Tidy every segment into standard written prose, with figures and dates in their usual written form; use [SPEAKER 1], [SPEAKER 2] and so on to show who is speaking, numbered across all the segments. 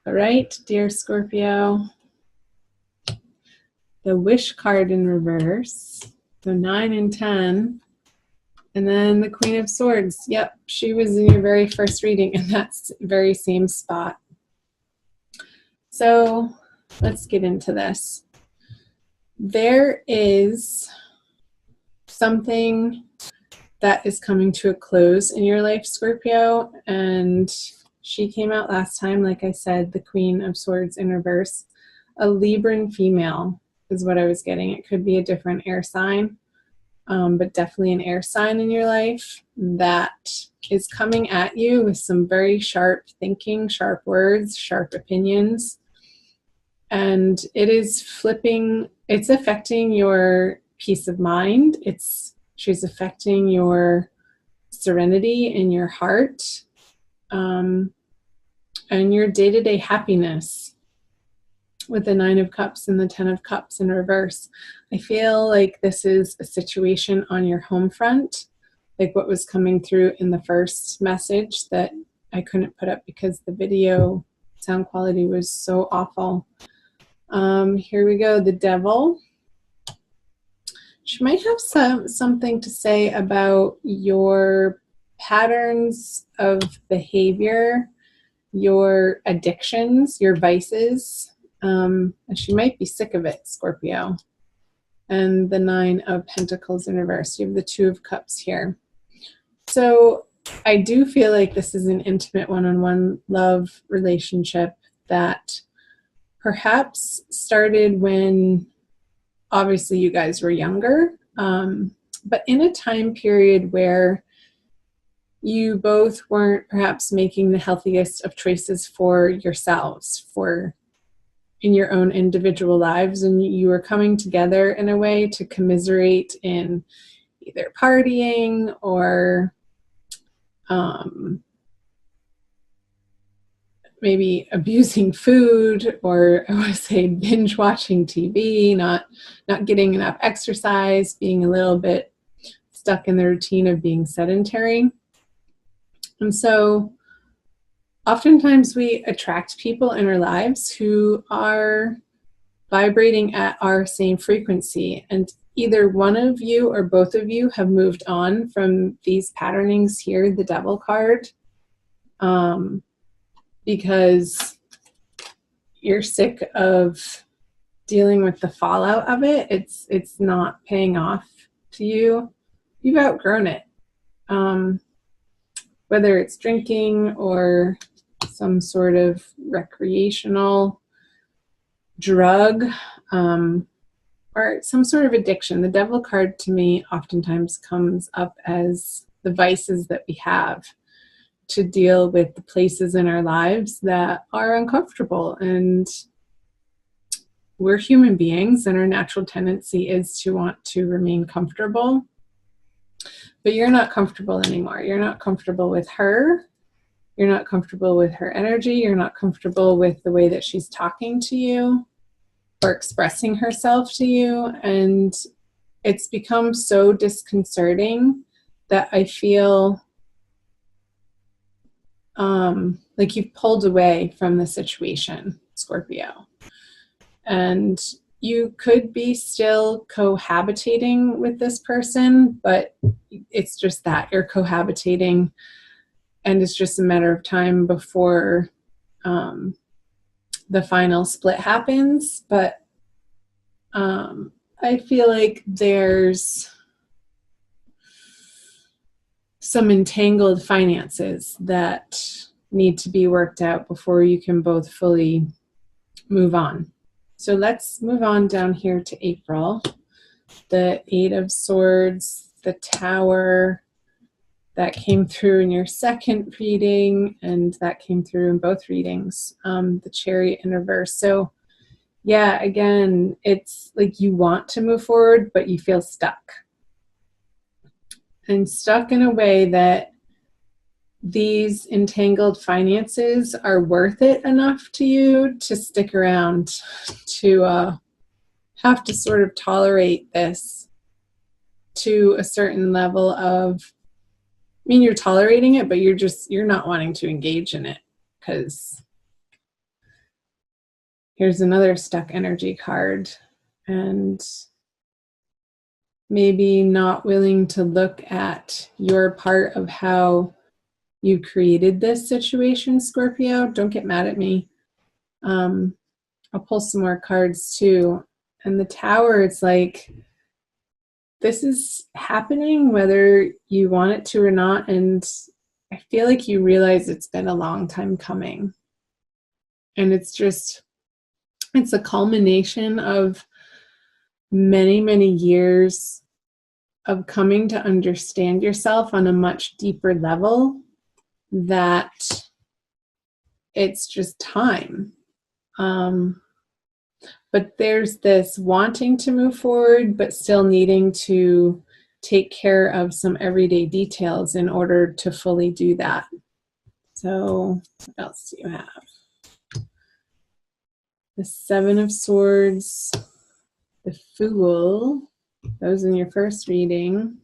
[SPEAKER 1] All right, dear Scorpio, the wish card in reverse. So 9 and 10. And then the Queen of Swords. Yep, she was in your very first reading in that very same spot. So let's get into this. There is something that is coming to a close in your life, Scorpio, and she came out last time, like I said, the Queen of Swords in reverse. A Libran female is what I was getting. It could be a different air sign, but definitely an air sign in your life that is coming at you with some very sharp thinking, sharp words, sharp opinions. And it is flipping, it's affecting your peace of mind. She's affecting your serenity in your heart, and your day-to-day happiness with the 9 of Cups and the 10 of Cups in reverse. I feel like this is a situation on your home front, like what was coming through in the first message that I couldn't put up because the video sound quality was so awful. Here we go, the Devil. She might have something to say about your patterns of behavior, your addictions, your vices. And she might be sick of it, Scorpio. And the 9 of Pentacles in reverse. You have the 2 of Cups here. So I do feel like this is an intimate one-on-one love relationship that perhaps started when obviously you guys were younger, but in a time period where you both weren't perhaps making the healthiest of choices for yourselves, in your own individual lives, and you were coming together in a way to commiserate in either partying or maybe abusing food, or I would say binge watching TV, not getting enough exercise, being a little bit stuck in the routine of being sedentary. And so oftentimes we attract people in our lives who are vibrating at our same frequency, and either one of you or both of you have moved on from these patternings here, the Devil card, because you're sick of dealing with the fallout of it. It's not paying off to you. You've outgrown it. Whether it's drinking or some sort of recreational drug, or some sort of addiction. The Devil card to me oftentimes comes up as the vices that we have to deal with the places in our lives that are uncomfortable. And we're human beings, and our natural tendency is to want to remain comfortable. But you're not comfortable anymore. You're not comfortable with her. You're not comfortable with her energy. You're not comfortable with the way that she's talking to you or expressing herself to you. And it's become so disconcerting that I feel like you've pulled away from the situation, Scorpio. And you could be still cohabitating with this person, but it's just that you're cohabitating, and it's just a matter of time before the final split happens. But I feel like there's some entangled finances that need to be worked out before you can both fully move on. So let's move on down here to April. The 8 of Swords, the Tower, that came through in your second reading, and that came through in both readings. The Chariot in reverse. So yeah, again, it's like you want to move forward, but you feel stuck. And stuck in a way that these entangled finances are worth it enough to you to stick around, to have to sort of tolerate this to a certain level of, I mean, you're tolerating it, but you're not wanting to engage in it because Here's another stuck energy card. And maybe not willing to look at your part of how you created this situation, Scorpio. Don't get mad at me. I'll pull some more cards too. And the Tower, it's like, this is happening whether you want it to or not. And I feel like you realize it's been a long time coming. And it's a culmination of many, many years of coming to understand yourself on a much deeper level, that it's just time. But there's this wanting to move forward, but still needing to take care of some everyday details in order to fully do that. So what else do you have? The Seven of Swords, the Fool, that was in your first reading.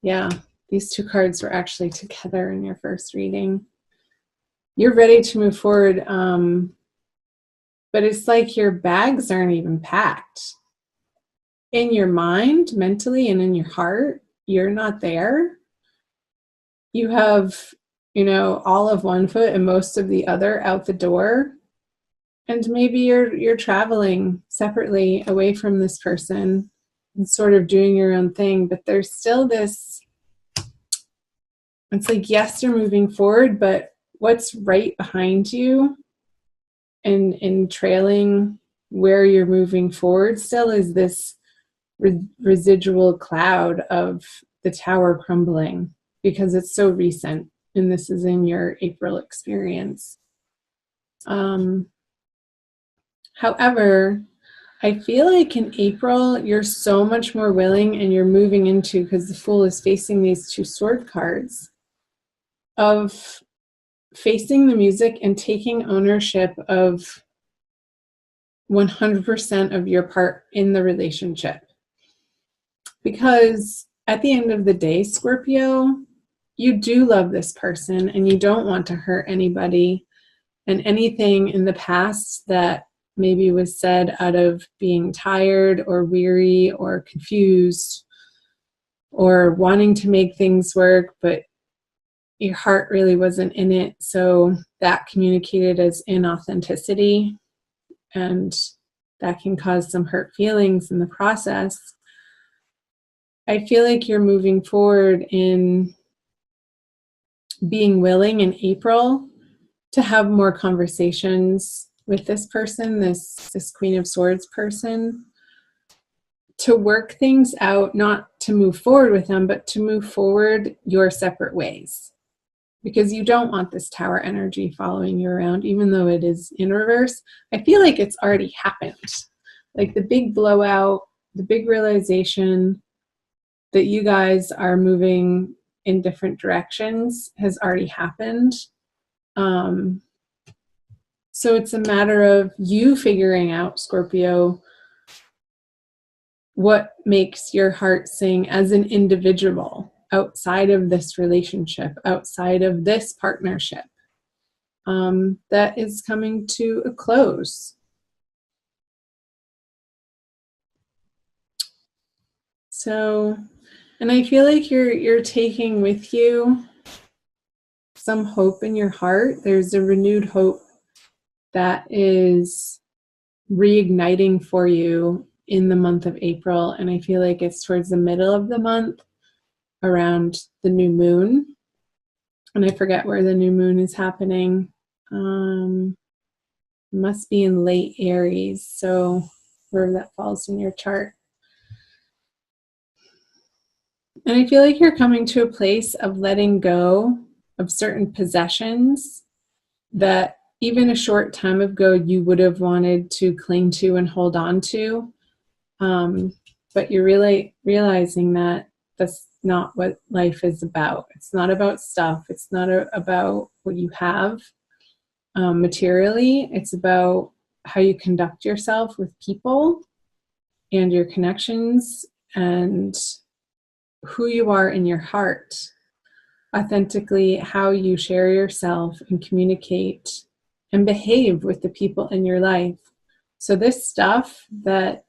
[SPEAKER 1] Yeah, these two cards were actually together in your first reading. You're ready to move forward, but it's like your bags aren't even packed. In your mind, mentally, and in your heart, you're not there. You have, all of one foot and most of the other out the door. And maybe you're traveling separately away from this person and sort of doing your own thing, but there's still this, it's like, yes, you're moving forward, but what's right behind you and trailing where you're moving forward still is this residual cloud of the Tower crumbling, because it's so recent, and this is in your April experience. However, I feel like in April, you're so much more willing, and you're moving into, because the Fool is facing these two sword cards, of facing the music and taking ownership of 100% of your part in the relationship. Because at the end of the day, Scorpio, you do love this person and you don't want to hurt anybody, and anything in the past that maybe was said out of being tired or weary or confused or wanting to make things work, but your heart really wasn't in it. So that communicated as inauthenticity, and that can cause some hurt feelings in the process. I feel like you're moving forward in being willing in April to have more conversations with this person, this Queen of Swords person, to work things out, not to move forward with them, but to move forward your separate ways. Because you don't want this Tower energy following you around, even though it is in reverse. I feel like it's already happened. Like the big blowout, the big realization that you guys are moving in different directions has already happened. So it's a matter of you figuring out, Scorpio, what makes your heart sing as an individual outside of this relationship, outside of this partnership, that is coming to a close. So, and I feel like you're taking with you some hope in your heart. There's a renewed hope that is reigniting for you in the month of April. And I feel like it's towards the middle of the month, around the new moon. And I forget where the new moon is happening. Must be in late Aries, so wherever that falls in your chart. And I feel like you're coming to a place of letting go of certain possessions that even a short time ago you would have wanted to cling to and hold on to. But you're really realizing that that's not what life is about. It's not about stuff. It's not about what you have materially. It's about how you conduct yourself with people and your connections and who you are in your heart. Authentically, how you share yourself and communicate and behave with the people in your life. So this stuff that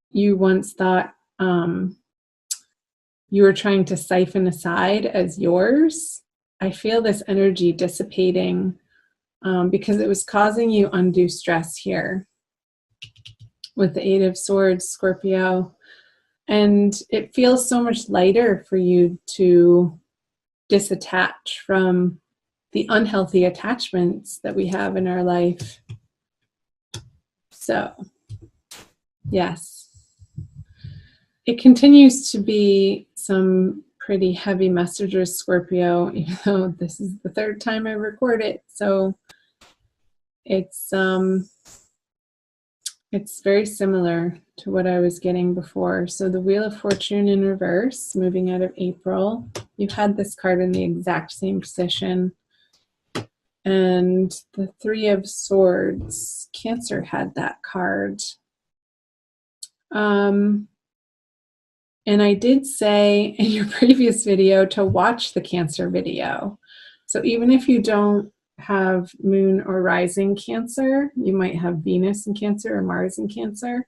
[SPEAKER 1] you once thought you were trying to siphon aside as yours, I feel this energy dissipating because it was causing you undue stress here with the Eight of Swords, Scorpio. And it feels so much lighter for you to disattach from the unhealthy attachments that we have in our life. So, yes, it continues to be some pretty heavy messages, Scorpio, even though this is the third time I record it. So it's very similar to what I was getting before. So the Wheel of Fortune in reverse, moving out of April. You had this card in the exact same position. And the Three of Swords, Cancer had that card. And I did say in your previous video to watch the Cancer video. So even if you don't have moon or rising Cancer, you might have Venus in Cancer or Mars in Cancer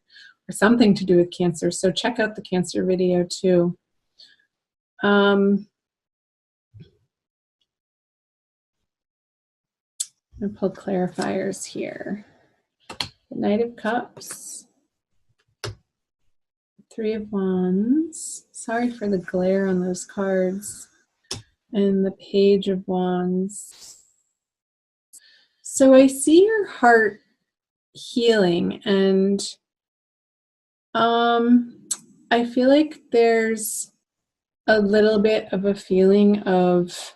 [SPEAKER 1] or something to do with Cancer. So check out the Cancer video too. I pulled clarifiers here. The Knight of Cups. Three of Wands. Sorry for the glare on those cards. And the Page of Wands. So I see your heart healing, and I feel like there's a little bit of a feeling of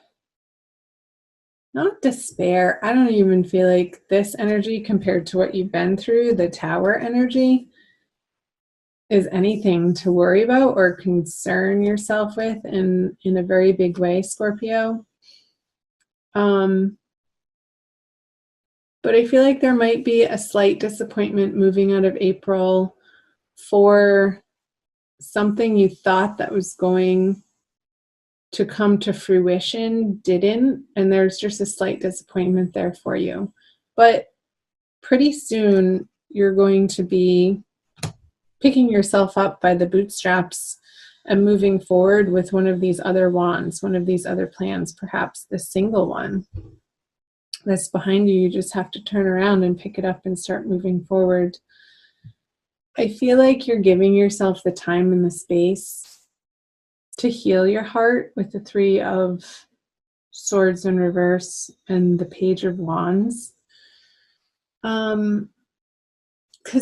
[SPEAKER 1] not despair. I don't even feel like this energy compared to what you've been through, the Tower energy, is anything to worry about or concern yourself with in a very big way, Scorpio. But I feel like there might be a slight disappointment moving out of April for something you thought that was going to come to fruition didn't, and there's just a slight disappointment there for you. But pretty soon you're going to be picking yourself up by the bootstraps and moving forward with one of these other wands, one of these other plans, perhaps the single one that's behind you. You just have to turn around and pick it up and start moving forward. I feel like you're giving yourself the time and the space to heal your heart with the Three of Swords in reverse and the Page of Wands. Because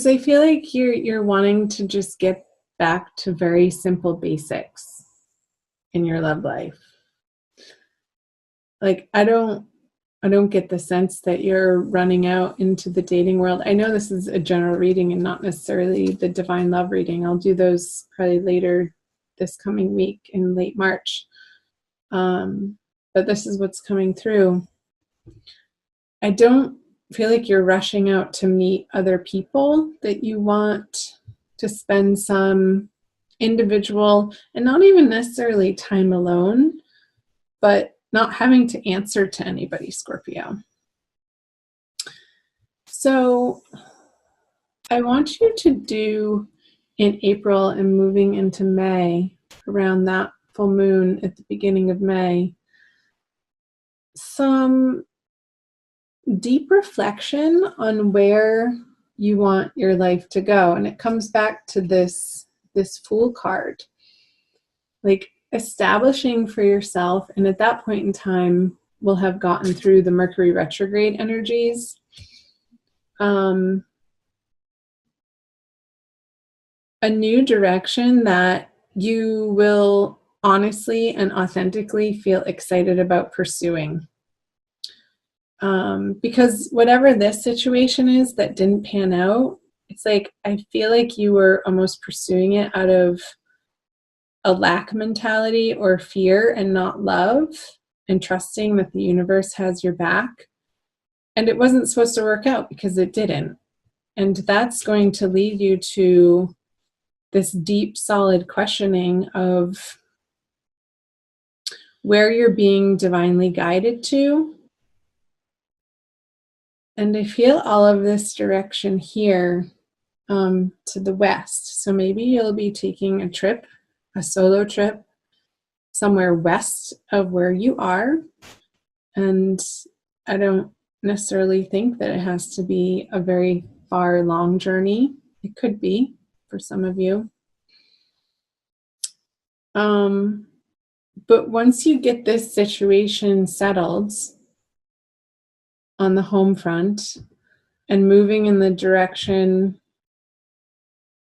[SPEAKER 1] I feel like you're wanting to just get back to very simple basics in your love life. Like, I don't get the sense that you're running out into the dating world. I know this is a general reading and not necessarily the divine love reading. I'll do those probably later this coming week in late March. But this is what's coming through. I don't feel like you're rushing out to meet other people, that you want to spend some individual and not even necessarily time alone, but not having to answer to anybody, Scorpio. So I want you to do in April and moving into May, around that full moon at the beginning of May, some deep reflection on where you want your life to go. And it comes back to this Fool card. Like, establishing for yourself, and at that point in time we'll have gotten through the Mercury retrograde energies, a new direction that you will honestly and authentically feel excited about pursuing. Because whatever this situation is that didn't pan out, it's like I feel like you were almost pursuing it out of a lack mentality or fear and not love, and trusting that the universe has your back. And it wasn't supposed to work out because it didn't. And that's going to lead you to this deep, solid questioning of where you're being divinely guided to. And I feel all of this direction here to the west. So maybe you'll be taking a trip, a solo trip, somewhere west of where you are. And I don't necessarily think that it has to be a very far, long journey. It could be for some of you. But once you get this situation settled on the home front and moving in the direction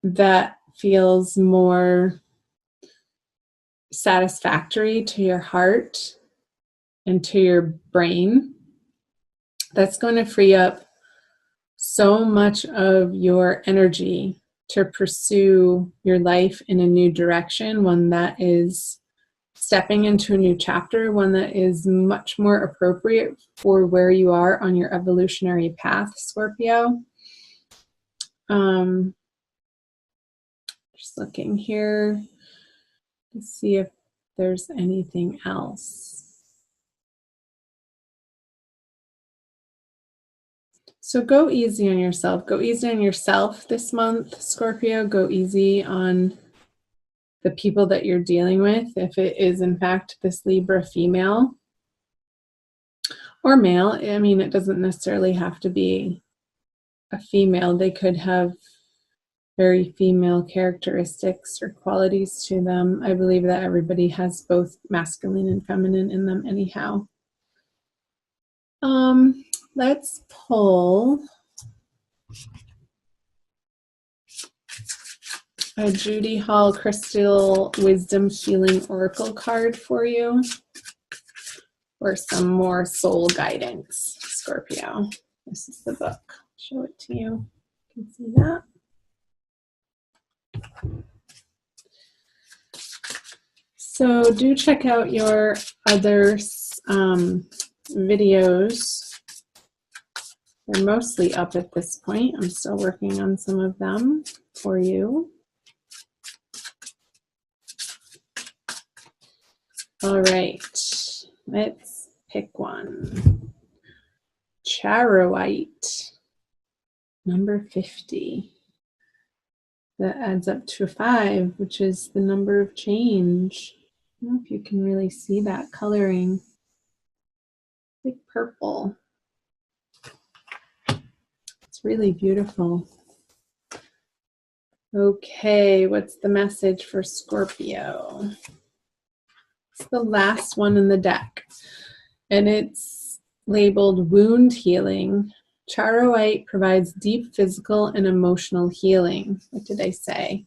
[SPEAKER 1] that feels more satisfactory to your heart and to your brain, that's going to free up so much of your energy to pursue your life in a new direction, one that is stepping into a new chapter, one that is much more appropriate for where you are on your evolutionary path, Scorpio. Just looking here to see if there's anything else. So go easy on yourself. Go easy on yourself this month, Scorpio. Go easy on the people that you're dealing with, if it is in fact this Libra female or male. I mean, it doesn't necessarily have to be a female. They could have very female characteristics or qualities to them. I believe that everybody has both masculine and feminine in them anyhow. Let's pull a Judy Hall Crystal Wisdom Healing Oracle card for you, or some more soul guidance, Scorpio. This is the book. I'll show it to you. You can see that. So do check out your other videos. They're mostly up at this point. I'm still working on some of them for you. All right, let's pick one. Charoite, number 50. That adds up to 5, which is the number of change. I don't know if you can really see that coloring. Like purple. It's really beautiful. Okay, what's the message for Scorpio? It's the last one in the deck, and it's labeled Wound Healing. Charoite provides deep physical and emotional healing. What did I say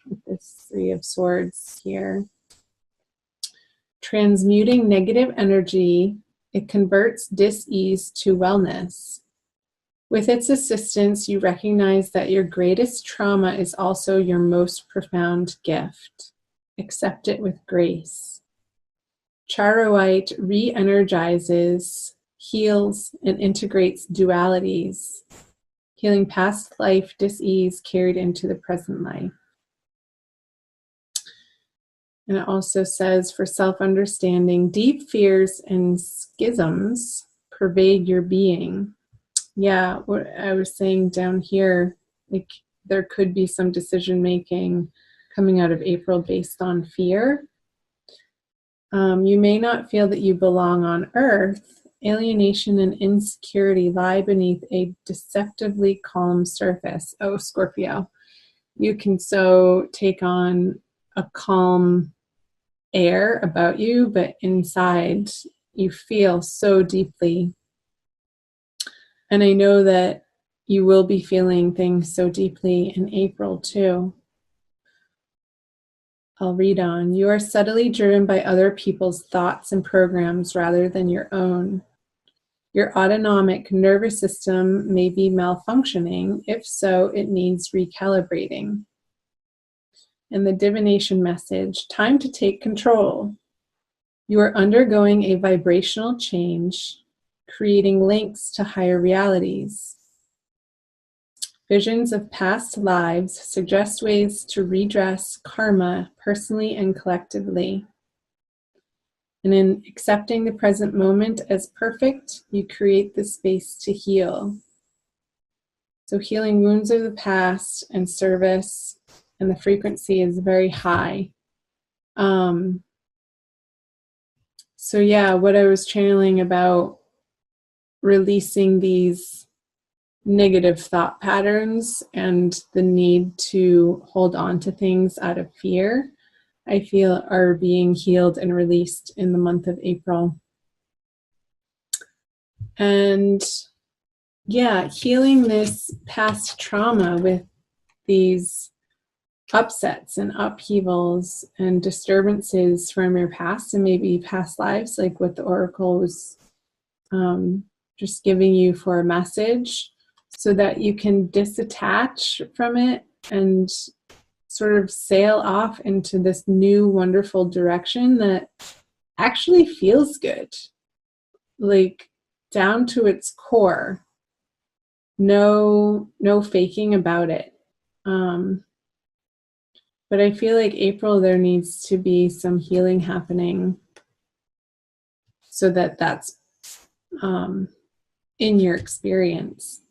[SPEAKER 1] with this 3 of Swords here? Transmuting negative energy, it converts dis-ease to wellness. With its assistance, you recognize that your greatest trauma is also your most profound gift. Accept it with grace. Charoite re-energizes, heals, and integrates dualities, healing past life dis-ease carried into the present life. And it also says, for self-understanding, deep fears and schisms pervade your being. Yeah, what I was saying down here, like there could be some decision-making coming out of April based on fear. You may not feel that you belong on Earth. Alienation and insecurity lie beneath a deceptively calm surface. Oh, Scorpio, you can so take on a calm air about you, but inside you feel so deeply. And I know that you will be feeling things so deeply in April too. I'll read on. You are subtly driven by other people's thoughts and programs rather than your own. Your autonomic nervous system may be malfunctioning. If so, it needs recalibrating. And the divination message, time to take control. You are undergoing a vibrational change, creating links to higher realities. Visions of past lives suggest ways to redress karma personally and collectively. And in accepting the present moment as perfect, you create the space to heal. So healing wounds of the past and service, and the frequency is very high. So yeah, what I was channeling about releasing these negative thought patterns and the need to hold on to things out of fear, I feel are being healed and released in the month of April. And yeah, healing this past trauma with these upsets and upheavals and disturbances from your past and maybe past lives, like what the oracle was just giving you for a message, so that you can disattach from it and sort of sail off into this new wonderful direction that actually feels good, like down to its core. No faking about it. But I feel like April, there needs to be some healing happening so that that's in your experience.